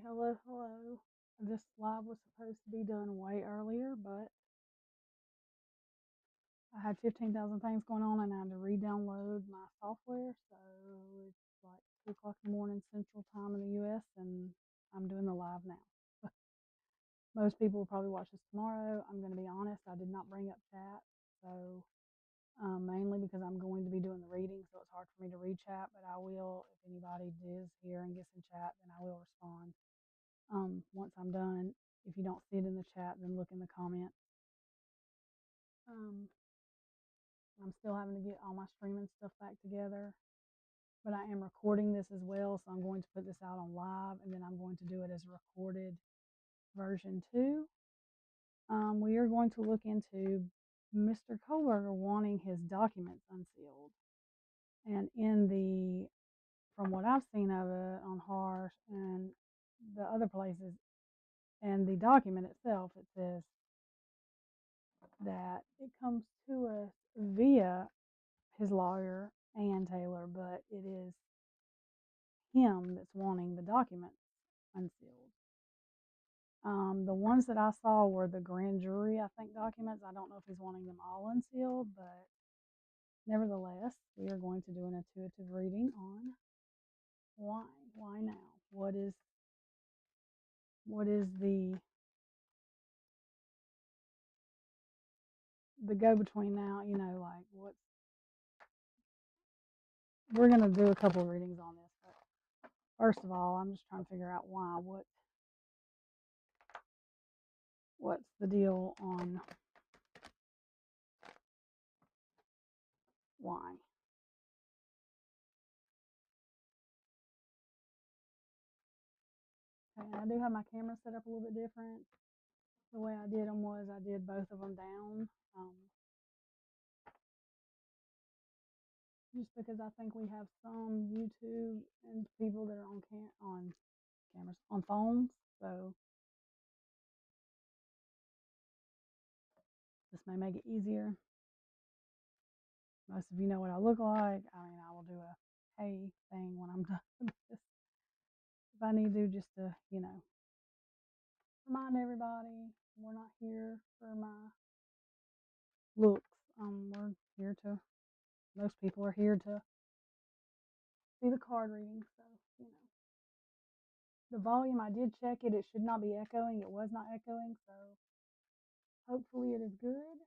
hello, hello. This live was supposed to be done way earlier, but I had 15,000 things going on and I had to re-download my software. So it's like 2 o'clock in the morning Central Time in the US, and I'm doing the live now. Most people will probably watch this tomorrow. I'm going to be honest, I did not bring up chat. So mainly because I'm going to be doing the reading, so it's hard for me to read chat, but I will, if anybody is here and gets in chat, then I will respond. Once I'm done. If you don't see it in the chat, then look in the comments. Um, I'm still having to get all my streaming stuff back together, but I am recording this as well, so I'm going to put this out on live, and then I'm going to do it as a recorded version too. We are going to look into Mr. Kohberger wanting his documents unsealed, and from what I've seen of it on Harsh and the other places, and the document itself, it says that it comes to us via his lawyer, Ann Taylor, but it is him that's wanting the documents unsealed. The ones that I saw were the grand jury, I think, documents. I don't know if he's wanting them all unsealed, but nevertheless, we are going to do an intuitive reading on why. Why now? What is the go between now? Like what's we're gonna do a couple of readings on this, but first of all, I'm just trying to figure out why. What's the deal on why? Okay, and I do have my camera set up a little bit different. The way I did them was I did both of them down, just because I think we have some YouTube and people that are on cameras on phones, so this may make it easier. Most of you know what I look like. I mean, I will do a hey thing when I'm done with this if I need to, just to remind everybody we're not here for my looks. We're here to. Most people are here to see the card reading, so you know. The volume, I did check it. It should not be echoing. It was not echoing, so hopefully it is good.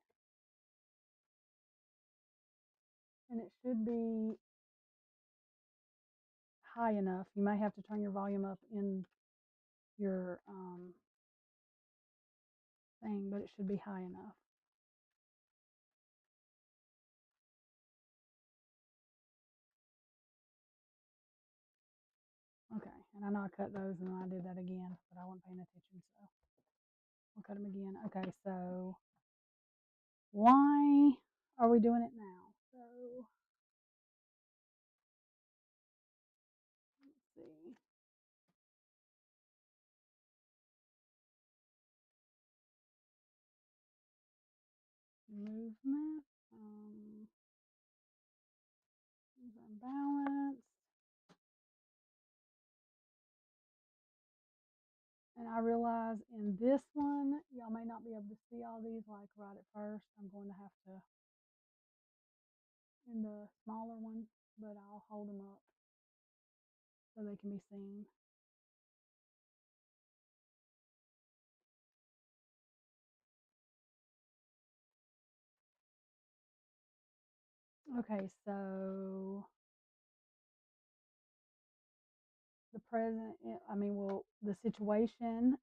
And it should be high enough. You may have to turn your volume up in your thing, but it should be high enough. Okay, and I know I cut those and I did that again, but I wasn't paying attention, so we'll cut them again. Okay, so why are we doing it now? So let's see. Movement, unbalanced. And I realize in this one, y'all may not be able to see all these like right at first. I'm going to have to in the smaller ones, but I'll hold them up so they can be seen. Okay, so the present, I mean, well, the situation,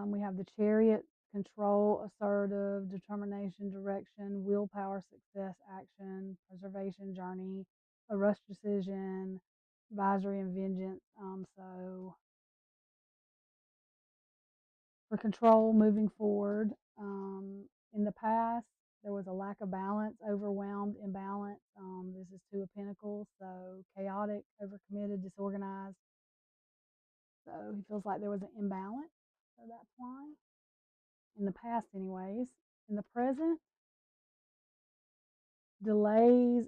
we have the chariot, control, assertive, determination, direction, willpower, success, action, preservation, journey, a rush decision, advisory, and vengeance. So for control, moving forward, in the past, there was a lack of balance, overwhelmed, imbalance. This is Two of Pentacles, so chaotic, overcommitted, disorganized. So he feels like there was an imbalance. So that's why. In the past, anyways. In the present, delays.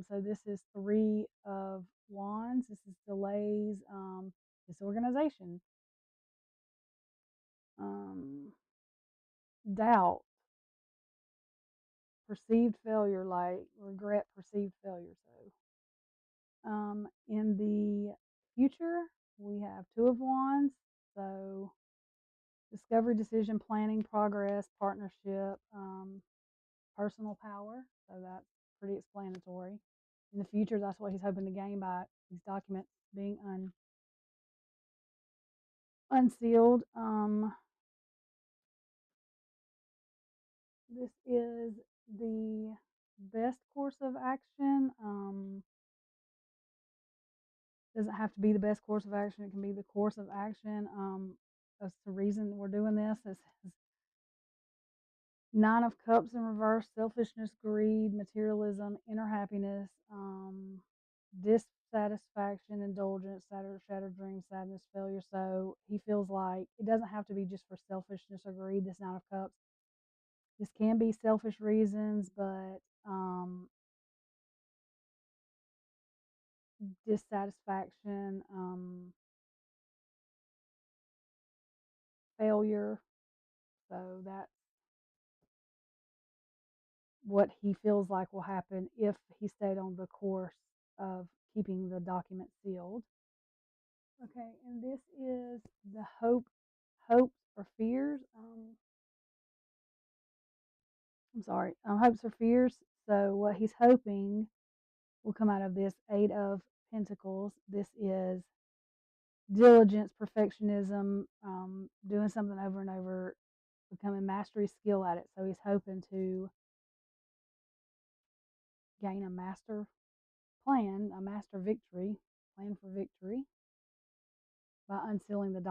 So this is 3 of Wands. This is delays, disorganization, doubt, perceived failure, like regret perceived failure. So in the future, we have 2 of Wands. So discovery, decision, planning, progress, partnership, personal power. So that's pretty explanatory. In the future, that's what he's hoping to gain by these documents being unsealed. This is the best course of action. Doesn't have to be the best course of action. It can be the course of action. That's the reason we're doing this. This is 9 of Cups in reverse: selfishness, greed, materialism, inner happiness, dissatisfaction, indulgence, shattered dreams, sadness, failure. So he feels like it doesn't have to be just for selfishness or greed. This 9 of Cups. This can be selfish reasons, but dissatisfaction, failure. So that's what he feels like will happen if he stayed on the course of keeping the document sealed. Okay, and this is the hopes or fears. I'm sorry, hopes or fears. So what he's hoping will come out of this 8 of Pentacles. This is diligence, perfectionism, doing something over and over, becoming mastery skill at it. So he's hoping to gain a master plan, a master victory, plan for victory by unsealing the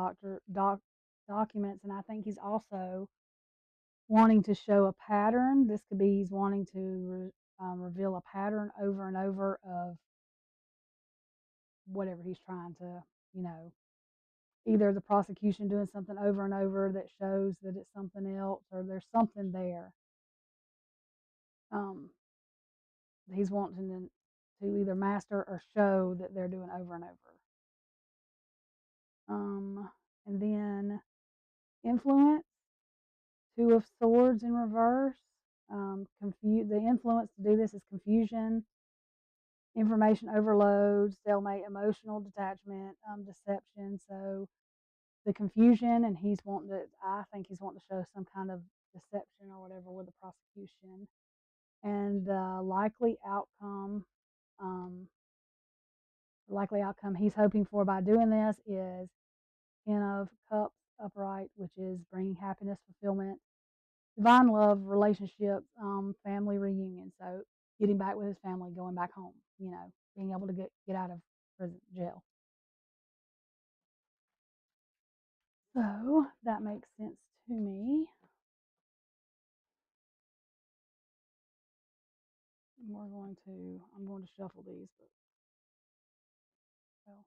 documents. And I think he's also wanting to show a pattern. This could be he's wanting to reveal a pattern over and over of whatever he's trying to, you know, either the prosecution doing something over and over that shows that it's something else, or there's something there. He's wanting to either master or show that they're doing over and over. And then influence, 2 of Swords in reverse. The influence to do this is confusion, information overload, stalemate, emotional detachment, deception. So the confusion, and he's wanting to, I think he's wanting to show some kind of deception or whatever with the prosecution. And the likely outcome he's hoping for by doing this is 10 of Cups upright, which is bringing happiness, fulfillment, divine love, relationships, family reunion. So getting back with his family, going back home, being able to get out of prison, jail. So that makes sense to me. I'm going to shuffle these, but well,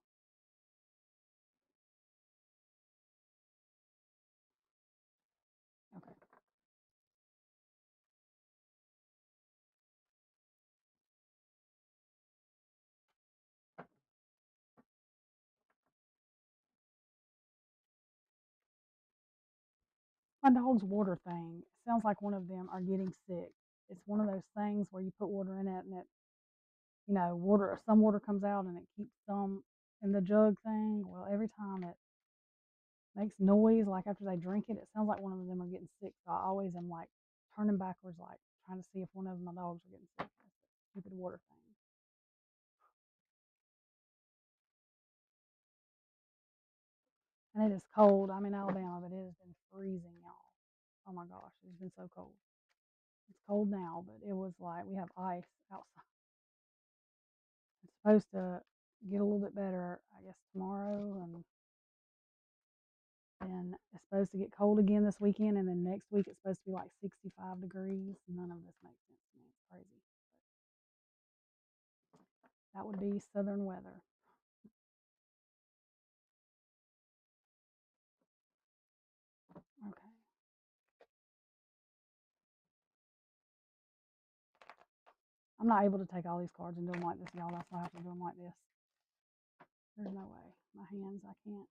okay. My dog's water thing. It sounds like one of them are getting sick. It's one of those things where you put water in it and it, some water comes out and it keeps some in the jug thing. Well, every time it makes noise, like after they drink it, it sounds like one of them are getting sick. So I always am like turning backwards, like trying to see if one of my dogs are getting sick. That's the stupid water thing. And it is cold. I'm in Alabama, but it has been freezing, y'all. Oh my gosh, it's been so cold. It's cold now, but it was like we have ice outside. It's supposed to get a little bit better, I guess, tomorrow, and then it's supposed to get cold again this weekend, and then next week it's supposed to be like 65 degrees. None of this makes sense to me. It's crazy. But that would be southern weather. Okay. I'm not able to take all these cards and do them like this, y'all. That's why I have to do them like this. There's no way. My hands, I can't.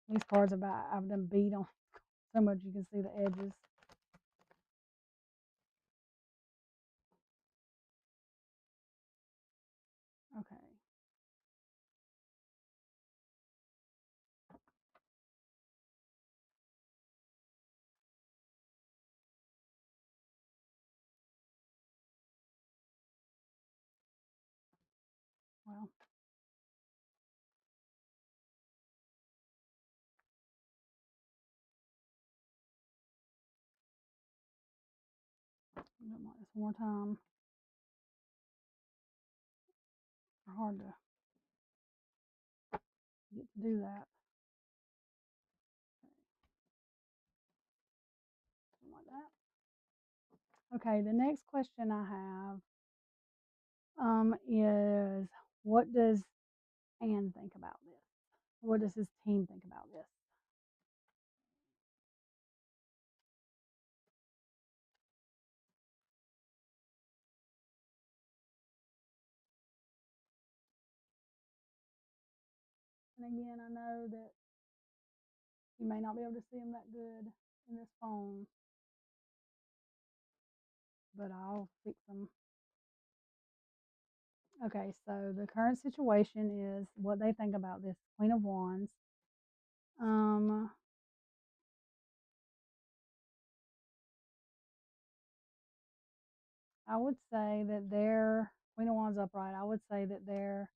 These cards I've done beat on so much you can see the edges. Okay. Well, do them like this one more time. It's hard to get to do that. Something like that. Okay, the next question I have is what does Anne think about this? What does his team think about this? And again, I know that you may not be able to see him that good in this phone, but I'll fix them. Okay, so the current situation is what they think about this Queen of Wands. Um, I would say that they're Queen of Wands upright. I would say that they're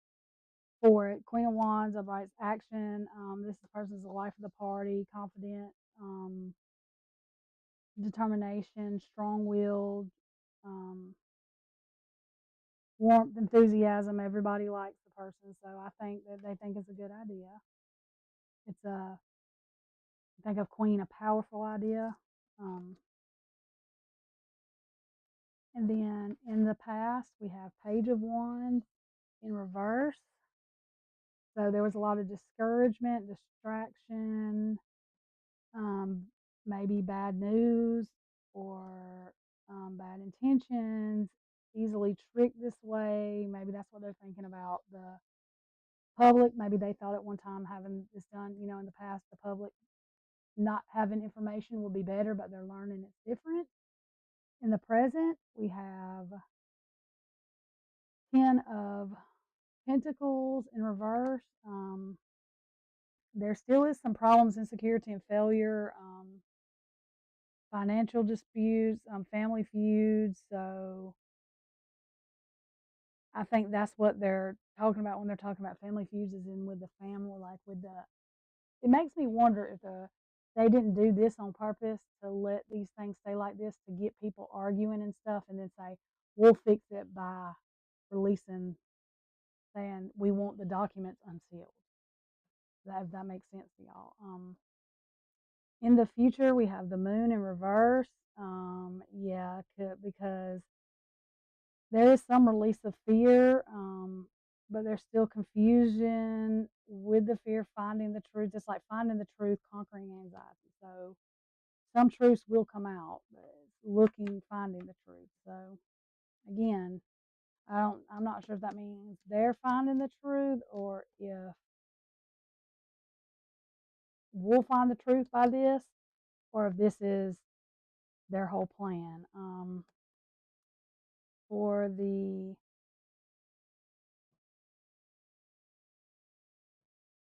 for it. Queen of Wands upright's action. This person's the life of the party, confident, determination, strong-willed, um, warmth, enthusiasm. Everybody likes the person, so I think that they think it's a good idea. It's a think of Queen, a powerful idea. Um, and then in the past, we have Page of Wands in reverse. So there was a lot of discouragement, distraction, um, maybe bad news or bad intentions, easily tricked this way. Maybe that's what they're thinking about the public. Maybe they thought at one time having this done, in the past, the public not having information will be better, but they're learning it's different. In the present, we have 10 of Pentacles in reverse. There still is some problems, insecurity, and failure, financial disputes, family feuds. So I think that's what they're talking about when they're talking about family feuds, is in with the family, like with the. It makes me wonder if they didn't do this on purpose to let these things stay like this, to get people arguing and stuff, and then say we'll fix it by releasing, saying we want the documents unsealed. If that makes sense to y'all. In the future, we have the moon in reverse. Yeah, because there is some release of fear, but there's still confusion with the fear, finding the truth. Just like finding the truth, conquering anxiety. So some truths will come out, but it's finding the truth. So again, I'm not sure if that means they're finding the truth or if we'll find the truth by this, or if this is their whole plan. For the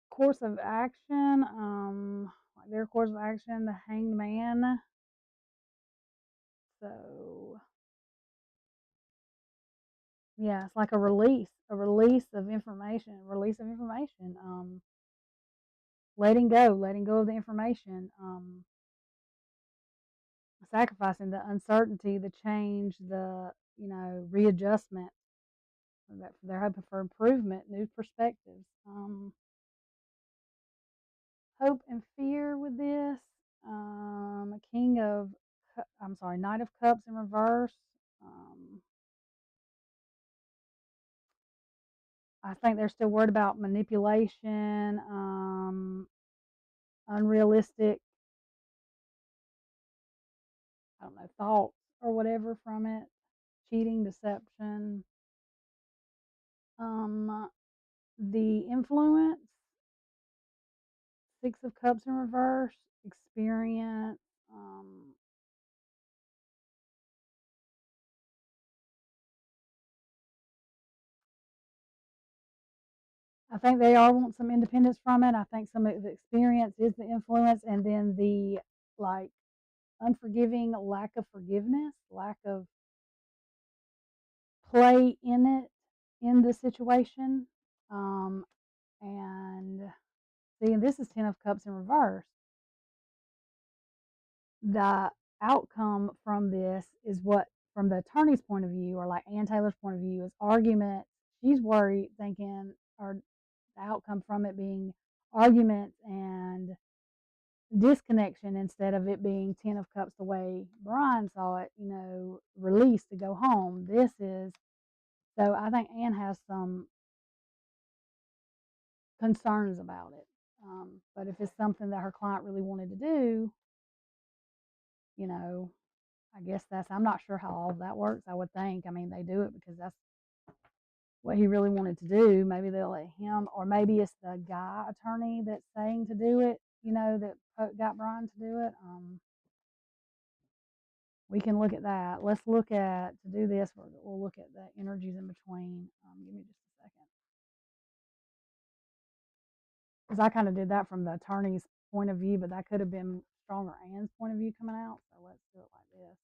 course of action, like their course of action, the Hanged Man. So yeah, it's like a release of information, letting go of the information, sacrificing the uncertainty, the change, the readjustment. That they're hoping for improvement, new perspectives. Hope and fear with this. Knight of Cups in reverse. I think they're still worried about manipulation, unrealistic, I don't know, thoughts or whatever from it, cheating, deception. The influence, Six of Cups in reverse, experience. I think they all want some independence from it. I think some of the experience is the influence, and then the like unforgiving, lack of forgiveness, lack of play in it, in the situation. And see, and this is Ten of Cups in reverse. The outcome from this is what, from the attorney's point of view, or like Ann Taylor's point of view, is argument. She's worried, thinking, or the outcome from it being arguments and disconnection instead of it being Ten of Cups the way Bryan saw it, release to go home. This is, so I think Anne has some concerns about it. But if it's something that her client really wanted to do, I guess I'm not sure how all of that works. I would think, they do it because that's what he really wanted to do. Maybe they'll let him, or maybe it's the guy attorney that's saying to do it, that got Bryan to do it. We can look at that. Let's look at, to do this, we'll look at the energies in between. Give me just a second. Because I kind of did that from the attorney's point of view, but that could have been stronger Anne's point of view coming out. So let's do it like this.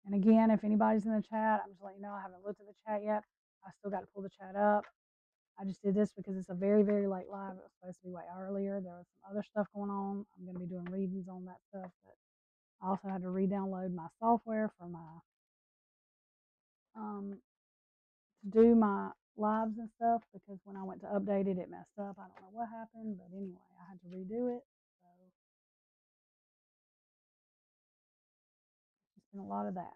And again, if anybody's in the chat, I'm just letting you know I haven't looked at the chat yet. I still got to pull the chat up. I just did this because it's a very, very late live. It was supposed to be way earlier. There was some other stuff going on. I'm going to be doing readings on that stuff, but I also had to re-download my software for my to do my lives and stuff, because when I went to update it, it messed up. I don't know what happened, but anyway, I had to redo it. So it's been a lot of that.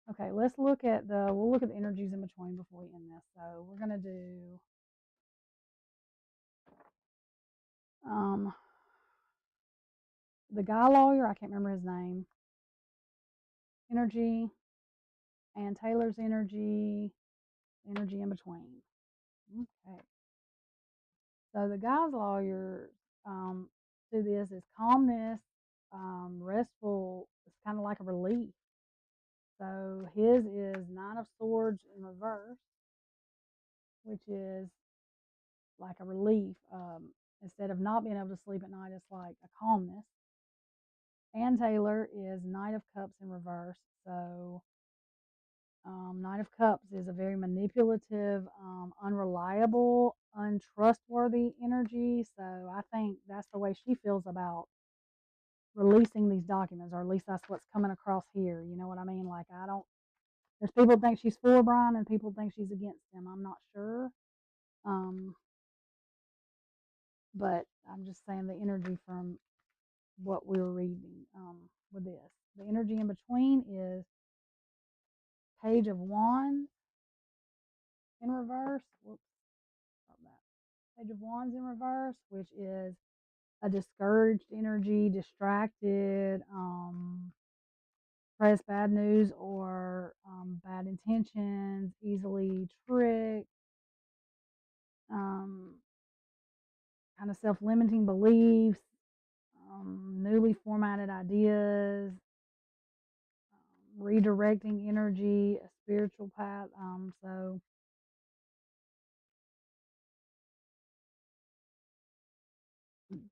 Okay, let's look at we'll look at the energies in between before we end this. So we're gonna do the guy lawyer, I can't remember his name, energy, and Taylor's energy in between. Okay. So the guy's lawyer, do this is calmness, restful. It's kind of like a relief. So his is Nine of Swords in reverse, which is like a relief. Instead of not being able to sleep at night, it's like a calmness. Ann Taylor is Knight of Cups in reverse. So Knight of Cups is a very manipulative, unreliable, untrustworthy energy. So I think that's the way she feels about releasing these documents, or at least that's what's coming across here. You know what I mean? Like, there's people that think she's for Bryan and people think she's against him. I'm not sure. But I'm just saying the energy from what we were reading with this. The energy in between is Page of Wands in reverse. Whoops, stop that. Page of Wands in reverse, which is a discouraged energy, distracted, press bad news, or bad intentions, easily tricked, kind of self-limiting beliefs, newly formatted ideas, redirecting energy, a spiritual path. So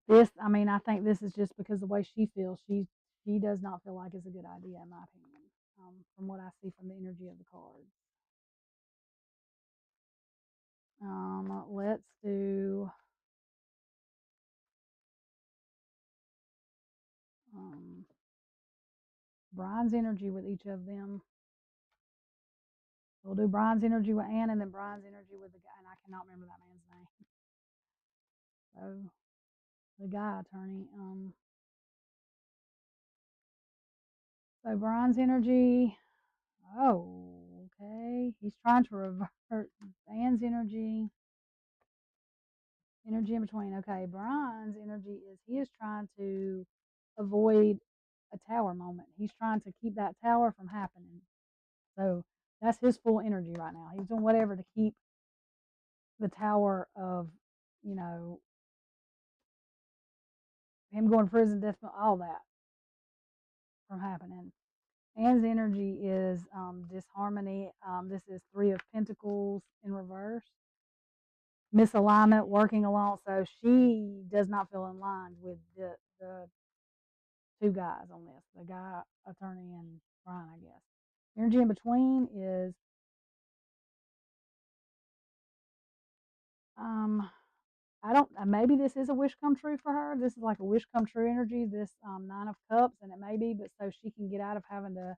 this, I think this is just because the way she feels. She does not feel like it's a good idea, in my opinion, from what I see from the energy of the cards. Let's do Bryan's energy with each of them. We'll do Bryan's energy with Anne, and then Bryan's energy with the guy, and I cannot remember that man's name. So the guy attorney. So Brian's energy. Oh, okay. He's trying to revert Anne's energy. Energy in between. Okay, Brian's energy is he is trying to avoid a tower moment. He's trying to keep that tower from happening. So that's his full energy right now. He's doing whatever to keep the tower of, you know, him going to prison, death, all that from happening. Anne's energy is disharmony. This is Three of Pentacles in reverse. Misalignment, working along. So she does not feel in line with the two guys on this, the guy attorney and Bryan, I guess. Energy in between is I don't maybe this is a wish come true for her. This is like a wish come true energy, this Nine of Cups, and it may be, but so she can get out of having to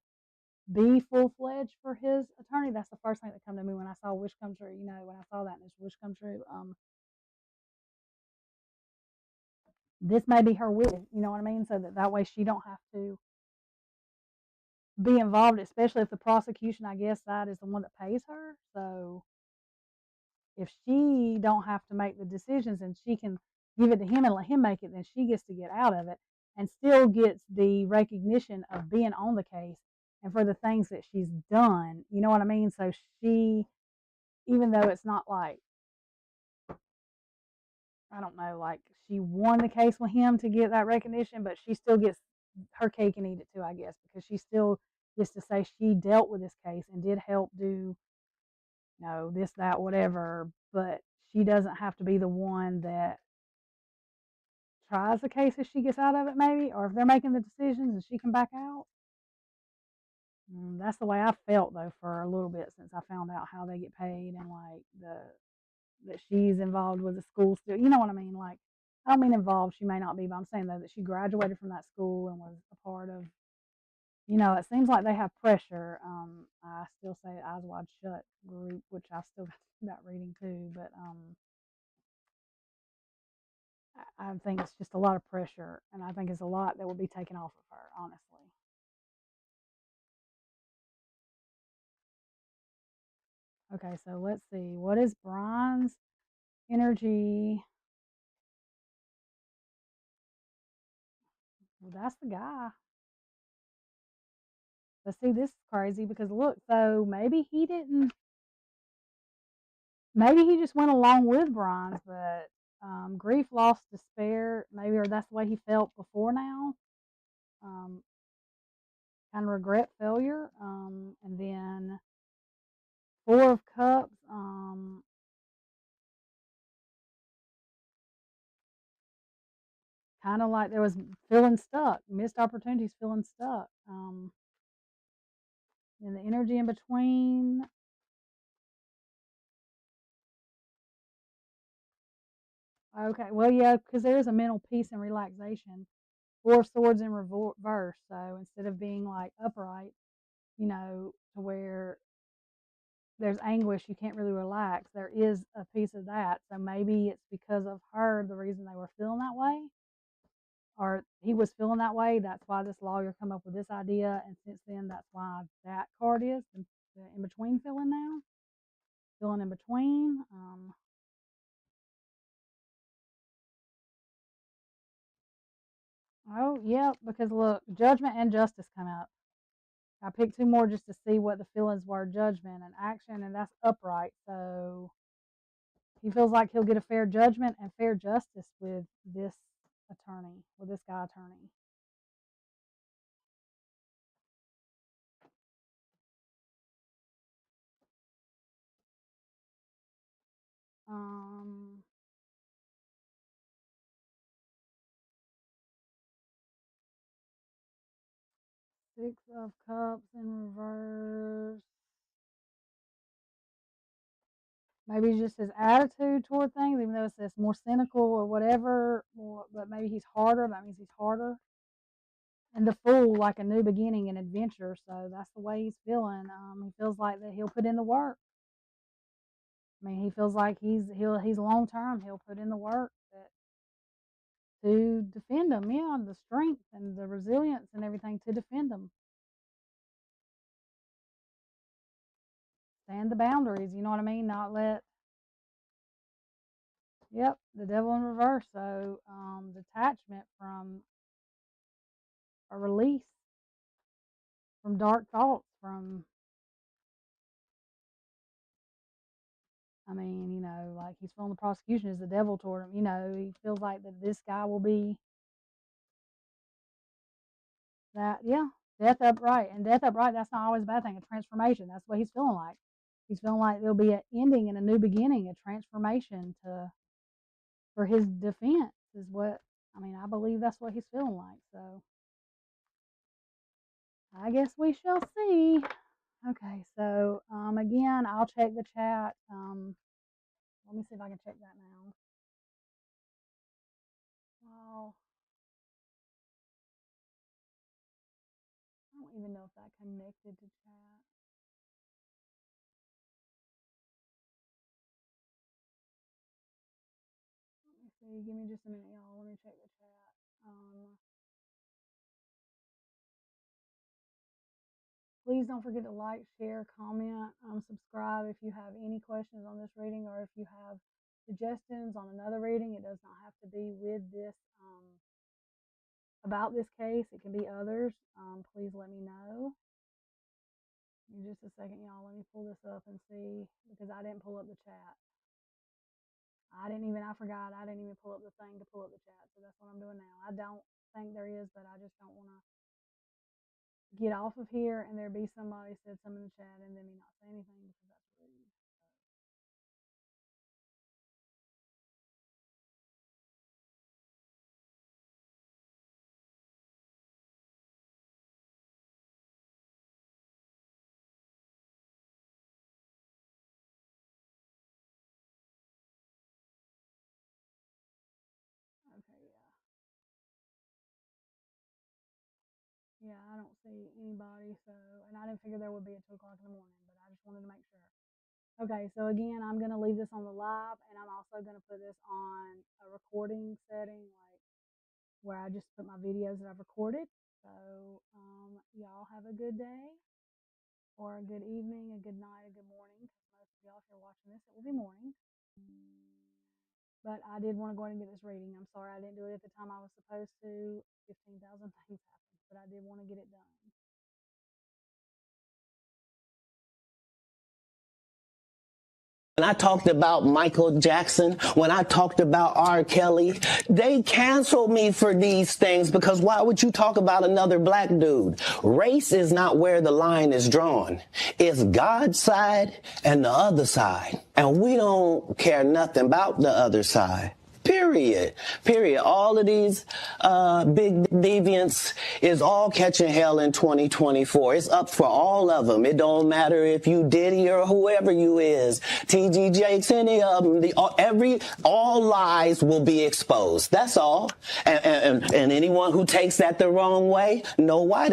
be full fledged for his attorney. That's the first thing that came to me when I saw wish come true. You know, when I saw that and it's wish come true. This may be her wish. You know what I mean? So that way she don't have to be involved, especially if the prosecution, I guess, side is the one that pays her. So if she don't have to make the decisions and she can give it to him and let him make it, then she gets to get out of it and still gets the recognition of being on the case and for the things that she's done. You know what I mean? So she, even though it's not like, I don't know, like she won the case with him to get that recognition, but she still gets her cake and eat it too, I guess, because she still gets to say she dealt with this case and did help do, you know, this, that, whatever, but she doesn't have to be the one that tries the case if she gets out of it, maybe, or if they're making the decisions and she can back out. That's the way I felt though for a little bit since I found out how they get paid and like the that she's involved with the school still. You know what I mean? Like I don't mean involved. She may not be, but I'm saying though that she graduated from that school and was a part of. You know, it seems like they have pressure. I still say Eyes Wide Shut group, which I still got that reading too, but I think it's just a lot of pressure, and I think it's a lot that will be taken off of her, honestly. Okay, so let's see. What is Brian's energy? Well, that's the guy. But see, this is crazy because look, so maybe he just went along with Brian's, but grief, loss, despair, maybe, or that's the way he felt before now. Um, kind of regret failure. And then Four of Cups. Kind of like there was feeling stuck, missed opportunities, feeling stuck. And the energy in between. Okay, well, yeah, because there is a mental peace and relaxation. Four of Swords in reverse. So instead of being like upright, you know, to where there's anguish, you can't really relax. There is a piece of that. So maybe it's because of her, the reason they were feeling that way, or he was feeling that way. That's why this lawyer come up with this idea. And since then, that's why that card is the in between feeling now, feeling in between. Oh, yeah, because look, judgment and justice come out. I picked two more just to see what the feelings were, judgment and action, and that's upright. So he feels like he'll get a fair judgment and fair justice with this attorney, with this guy attorney. Um, Six of Cups in reverse. Maybe just his attitude toward things, even though it says more cynical or whatever, but maybe he's harder. That means he's harder. And the Fool, like a new beginning and adventure. So that's the way he's feeling. He feels like that he'll put in the work. I mean, he feels like he's long term. He'll put in the work to defend them. Yeah, the strength and the resilience and everything to defend them. stand the boundaries, you know what I mean? Not let, yep, the devil in reverse. So detachment from a release from dark thoughts, from, I mean, you know, like he's feeling the prosecution is the devil toward him. You know, he feels like that this guy will be that, yeah, death upright. And death upright, that's not always a bad thing, a transformation. That's what he's feeling like. He's feeling like there'll be an ending and a new beginning, a transformation for his defense is what, I mean, I believe that's what he's feeling like. So I guess we shall see. Okay, so again, I'll check the chat. Let me see if I can check that now. Well, I don't even know if that connected to chat. Let me see. Give me just a minute, y'all. Let me check the chat. Please don't forget to like, share, comment, subscribe if you have any questions on this reading, or if you have suggestions on another reading. It does not have to be with this, about this case. It can be others. Please let me know. In just a second, y'all. Let me pull this up and see, because I didn't pull up the chat. I forgot. I didn't even pull up the thing to pull up the chat. So that's what I'm doing now. I don't think there is, but I just don't want to get off of here and there be somebody said something in the chat and then me not say anything, because that's rude. Okay, yeah. Yeah, I don't see anybody, so, and I didn't figure there would be at 2 o'clock in the morning, but I just wanted to make sure. Okay, so again, I'm going to leave this on the live, and I'm also going to put this on a recording setting, like where I just put my videos that I've recorded. So y'all have a good day, or a good evening, a good night, a good morning. Most of y'all, if you're watching this, it will be morning. But I did want to go ahead and get this reading. I'm sorry I didn't do it at the time I was supposed to. 15,000 things happened, but I did want to get it done. When I talked about Michael Jackson, when I talked about R. Kelly, they canceled me for these things, because why would you talk about another black dude? Race is not where the line is drawn. It's God's side and the other side. And we don't care nothing about the other side. Period. Period. All of these big deviants is all catching hell in 2024. It's up for all of them. It don't matter if you Diddy or whoever you is, TG Jakes, any of them. All lies will be exposed. That's all. And anyone who takes that the wrong way, know why.